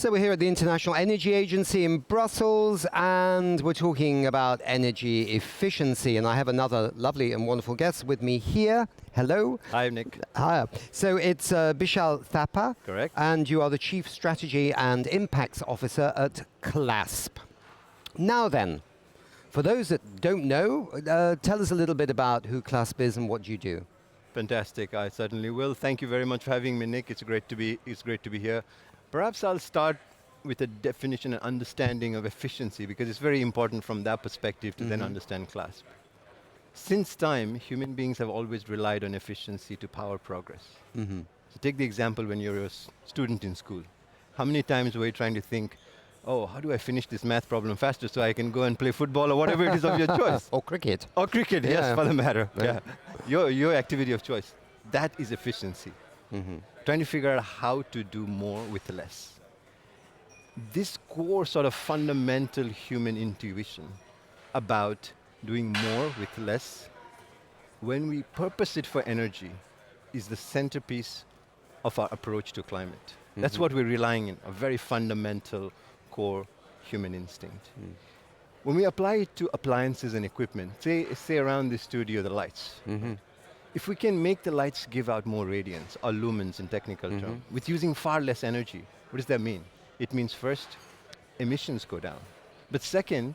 So we're here at the International Energy Agency in Brussels, and we're talking about energy efficiency. And I have another lovely and wonderful guest with me here. Hello. Hi, Nick. Hi. So it's Bishal Thapa. Correct. And you are the Chief Strategy and Impacts Officer at CLASP. Now then, for those that don't know, tell us a little bit about who CLASP is and what you do. Fantastic. I certainly will. Thank you very much for having me, Nick. It's great to be here. Perhaps I'll start with a definition and understanding of efficiency, because it's very important from that perspective to then understand CLASP. Since time, human beings have always relied on efficiency to power progress. So take the example when you're a student in school. How many times were you trying to think, oh, how do I finish this math problem faster so I can go and play football or whatever it is of your choice? Or cricket. Or cricket, Yeah. yes, for the matter. Yeah. Your activity of choice. That is efficiency. Trying to figure out how to do more with less. This core sort of fundamental human intuition about doing more with less, when we purpose it for energy, is the centerpiece of our approach to climate. That's what we're relying on, a very fundamental core human instinct. When we apply it to appliances and equipment, say around the studio, the lights. If we can make the lights give out more radiance, or lumens in technical terms, with using far less energy, what does that mean? It means first, emissions go down. But second,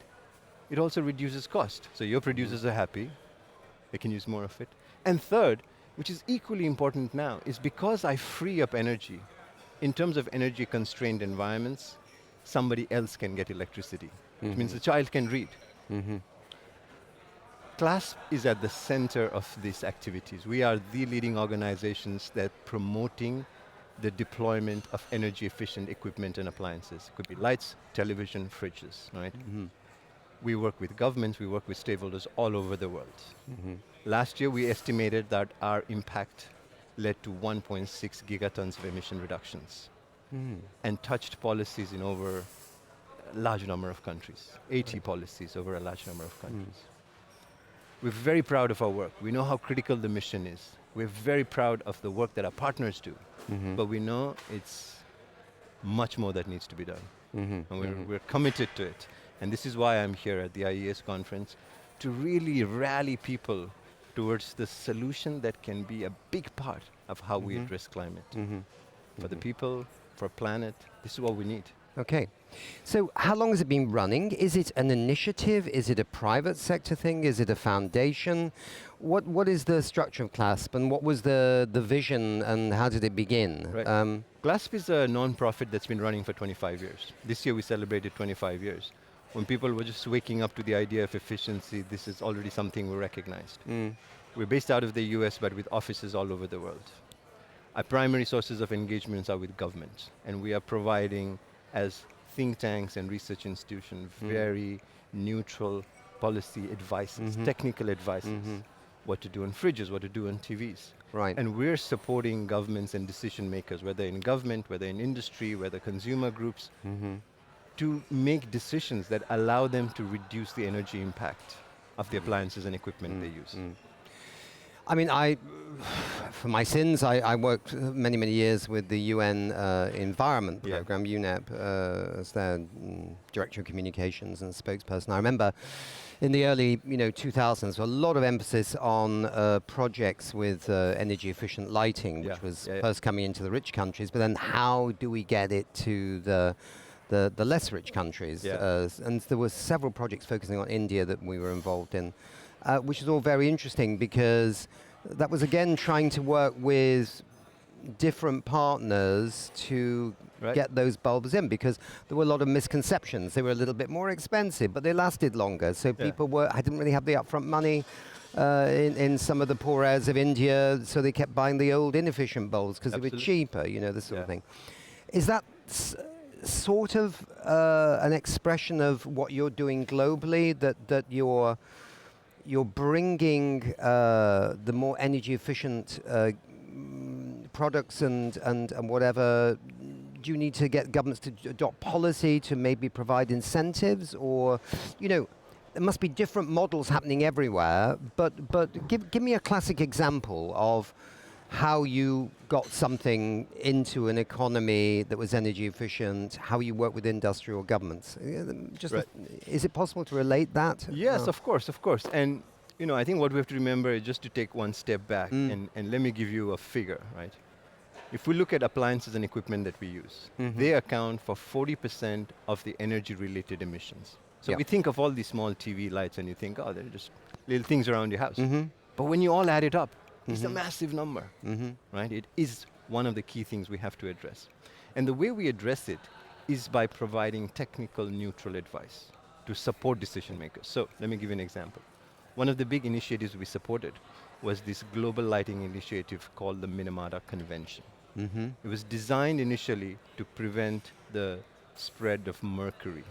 it also reduces cost. So your producers are happy, they can use more of it. And third, which is equally important now, is because I free up energy, in terms of energy constrained environments, somebody else can get electricity, which means the child can read. CLASP is at the center of these activities. We are the leading organizations that promoting the deployment of energy efficient equipment and appliances. It could be lights, television, fridges, right? We work with governments, we work with stakeholders all over the world. Last year we estimated that our impact led to 1.6 gigatons of emission reductions and touched policies in over a large number of countries, 80 policies over a large number of countries. We're very proud of our work. We know how critical the mission is. We're very proud of the work that our partners do, but we know it's much more that needs to be done. And we're committed to it. And this is why I'm here at the IES conference, to really rally people towards the solution that can be a big part of how we address climate. For the people, for planet, this is what we need. Okay. So how long has it been running? Is it an initiative? Is it a private sector thing? Is it a foundation? What is the structure of CLASP, and what was the vision, and how did it begin? Right. CLASP is a non-profit that's been running for 25 years. This year we celebrated 25 years. When people were just waking up to the idea of efficiency, this is already something we recognized. We're based out of the US, but with offices all over the world. Our primary sources of engagements are with governments, and we are providing, as think tanks and research institutions, very neutral policy advices, technical advices, what to do on fridges, what to do on TVs. Right. And we're supporting governments and decision makers, whether in government, whether in industry, whether consumer groups, to make decisions that allow them to reduce the energy impact of the appliances and equipment they use. I mean, for my sins, I worked many, many years with the UN Environment Program, UNEP, as their Director of Communications and spokesperson. I remember in the early 2000s, a lot of emphasis on projects with energy efficient lighting, which was first coming into the rich countries, but then how do we get it to the less rich countries? And there were several projects focusing on India that we were involved in. Which is all very interesting, because that was again trying to work with different partners to get those bulbs in, because there were a lot of misconceptions. They were a little bit more expensive, but they lasted longer. So people didn't really have the upfront money in some of the poor areas of India, so they kept buying the old inefficient bulbs because they were cheaper, this sort of thing. Is that sort of an expression of what you're doing globally, that you're bringing the more energy efficient products and whatever? Do you need to get governments to adopt policy to maybe provide incentives, or there must be different models happening everywhere, but give me a classic example of how you got something into an economy that was energy efficient, how you work with industrial governments. Just Right. is it possible to relate that? Yes, of course, of course. And I think what we have to remember is just to take one step back Mm. and let me give you a figure, right? If we look at appliances and equipment that we use, Mhm. they account for 40% of the energy-related emissions. So Yep. we think of all these small TV lights and you think, oh, they're just little things around your house. Mm-hmm. But when you all add it up, it's a Mhm. massive number, Mm-hmm. right? It is one of the key things we have to address. And the way we address it is by providing technical neutral advice to support decision makers. So let me give you an example. One of the big initiatives we supported was this global lighting initiative called the Minamata Convention. Mm-hmm. It was designed initially to prevent the spread of mercury,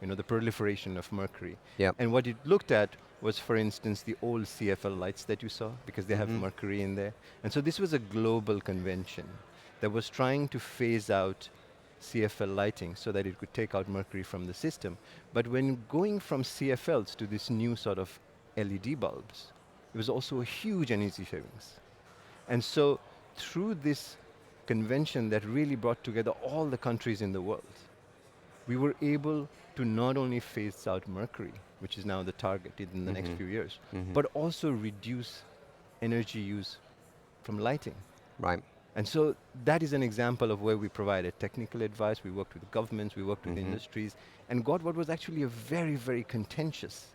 the proliferation of mercury. Yep. And what it looked at was, for instance, the old CFL lights that you saw, because they have Mhm. mercury in there. And so this was a global convention that was trying to phase out CFL lighting so that it could take out mercury from the system. But when going from CFLs to this new sort of LED bulbs, it was also a huge energy savings. And so through this convention that really brought together all the countries in the world, we were able to not only phase out mercury, which is now the target in the next Mhm. few years, Mhm. but also reduce energy use from lighting. Right. And so that is an example of where we provided technical advice, we worked with governments, we worked with Mhm. industries, and got what was actually a very, very contentious,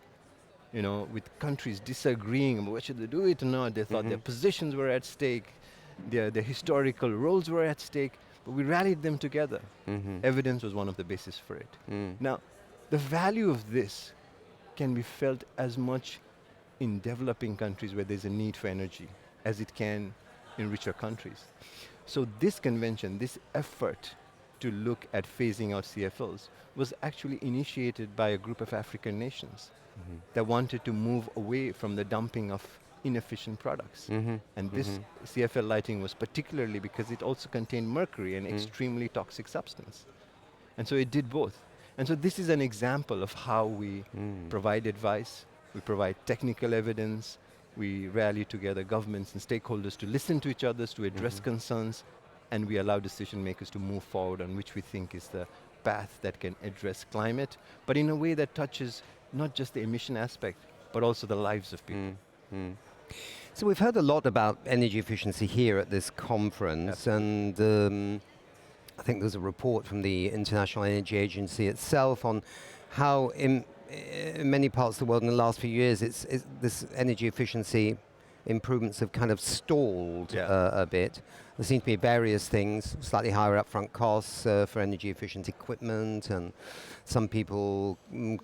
with countries disagreeing about whether should they do it or not. They thought their Mhm. positions were at stake, their historical roles were at stake, but we rallied them together. Mhm. Evidence was one of the basis for it. Mm. Now, the value of this can be felt as much in developing countries where there's a need for energy as it can in richer countries. So this convention, this effort to look at phasing out CFLs was actually initiated by a group of African nations Mhm. that wanted to move away from the dumping of inefficient products. Mhm. And this Mhm. CFL lighting was particularly because it also contained mercury, an Mm. extremely toxic substance. And so it did both. And so this is an example of how we Mm. provide advice, we provide technical evidence, we rally together governments and stakeholders to listen to each other, to address Mhm. concerns, and we allow decision makers to move forward on which we think is the path that can address climate, but in a way that touches not just the emission aspect, but also the lives of people. Mm. Mm. So we've heard a lot about energy efficiency here at this conference, Absolutely. and I think there's a report from the International Energy Agency itself on how in many parts of the world in the last few years, it's this energy efficiency improvements have kind of stalled Yeah. a bit. There seem to be various things, slightly higher upfront costs for energy efficient equipment, and some people,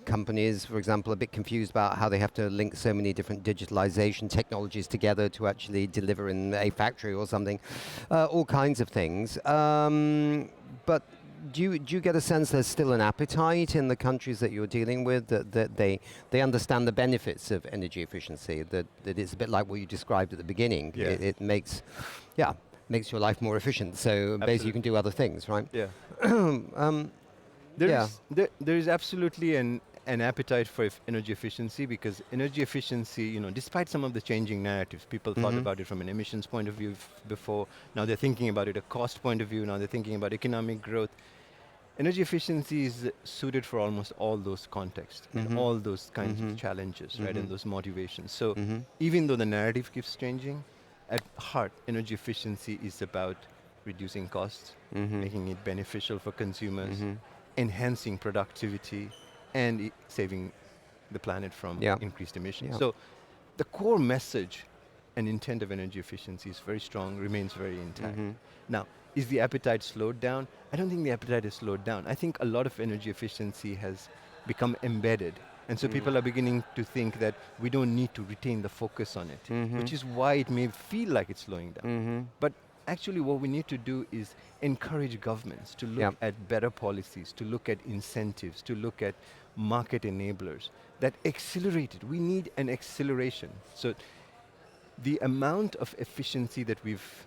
companies, for example, are a bit confused about how they have to link so many different digitalization technologies together to actually deliver in a factory or something. All kinds of things. But do you get a sense there's still an appetite in the countries that you're dealing with, that they understand the benefits of energy efficiency, that it's a bit like what you described at the beginning. Yeah. It makes your life more efficient. So basically you can Absolutely. do other things, right? Yeah. um, yeah. There is absolutely an appetite for energy efficiency, because energy efficiency, despite some of the changing narratives, people thought Mhm. about it from an emissions point of view before. Now they're thinking about it a cost point of view. Now they're thinking about economic growth. Energy efficiency is suited for almost all those contexts and Mhm. all those kinds of Mhm. challenges, right, and Mhm. those motivations. So Mhm. even though the narrative keeps changing, at heart, energy efficiency is about reducing costs, Mhm. making it beneficial for consumers, Mhm. enhancing productivity, and saving the planet from Yeah. increased emissions. Yeah. So the core message and intent of energy efficiency is very strong, remains very intact. Mhm. Now, is the appetite slowed down? I don't think the appetite is slowed down. I think a lot of energy efficiency has become embedded. And so Mm. people are beginning to think that we don't need to retain the focus on it, which Mhm. is why it may feel like it's slowing down. Mhm. But actually what we need to do is encourage governments to look Yeah. at better policies, to look at incentives, to look at market enablers that accelerate it. We need an acceleration. So the amount of efficiency that we've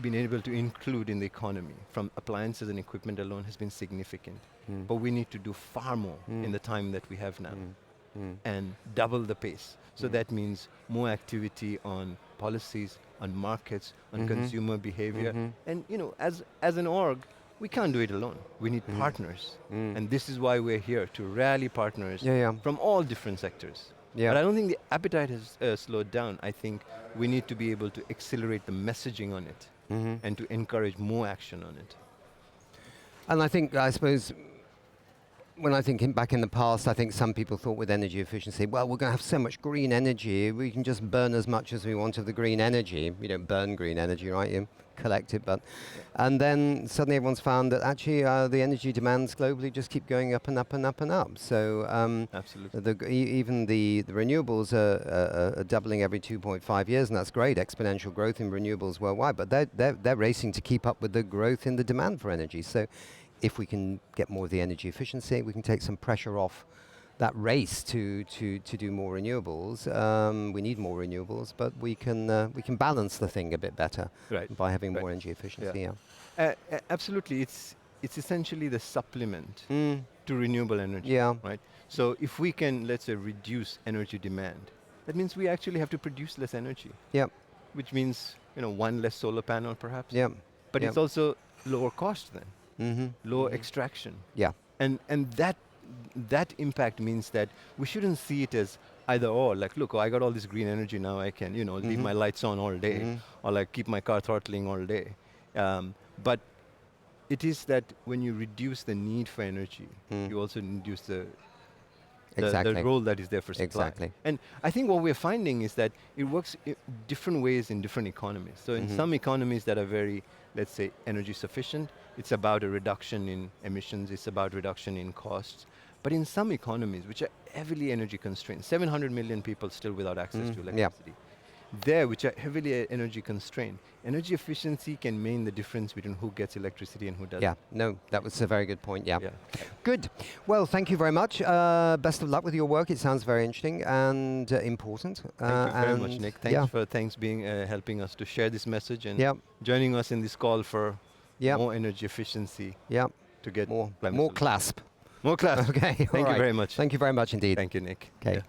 been able to include in the economy from appliances and equipment alone has been significant. Mm. But we need to do far more in Mm. the time that we have now Mm. Mm. and double the pace. So Mm. that means more activity on policies, on markets, on consumer behavior. And as an org, we can't do it alone. We need partners. And this is why we're here, to rally partners from all different sectors. But I don't think the appetite has slowed down. I think we need to be able to accelerate the messaging on it and to encourage more action on it. And I suppose, when I think back in the past, I think some people thought with energy efficiency, well, we're going to have so much green energy, we can just burn as much as we want of the green energy. You don't burn green energy, right? You collect it, and then suddenly everyone's found that actually the energy demands globally just keep going up and up and up and up. So Absolutely. even the renewables are doubling every 2.5 years, and that's great, exponential growth in renewables worldwide, but they're racing to keep up with the growth in the demand for energy. So if we can get more of the energy efficiency, we can take some pressure off that race to do more renewables. We need more renewables, but we can balance the thing a bit better by having more energy efficiency. Absolutely, it's essentially the supplement to renewable energy. Right. So if we can, let's say, reduce energy demand, that means we actually have to produce less energy. Which means one less solar panel, perhaps. But it's also lower cost then. Lower extraction. And that impact means that we shouldn't see it as either or, like, look, I got all this green energy, now I can leave my lights on all day, or like keep my car throttling all day. But it is that when you reduce the need for energy, you also reduce the role that is there for supply. And I think what we're finding is that it works different ways in different economies. So in some economies that are very, let's say, energy sufficient, it's about a reduction in emissions, it's about reduction in costs. But in some economies which are heavily energy constrained, 700 million people still without access to electricity, there, which are heavily energy constrained, energy efficiency can mean the difference between who gets electricity and who doesn't. No, that was a very good point, Good. Well, thank you very much. Best of luck with your work. It sounds very interesting and important. Thank you very much, Nick. Thanks being helping us to share this message and joining us in this call for more energy efficiency to get more CLASP. More CLASP. Okay. Thank you very much. Thank you very much indeed. Thank you, Nick. Okay.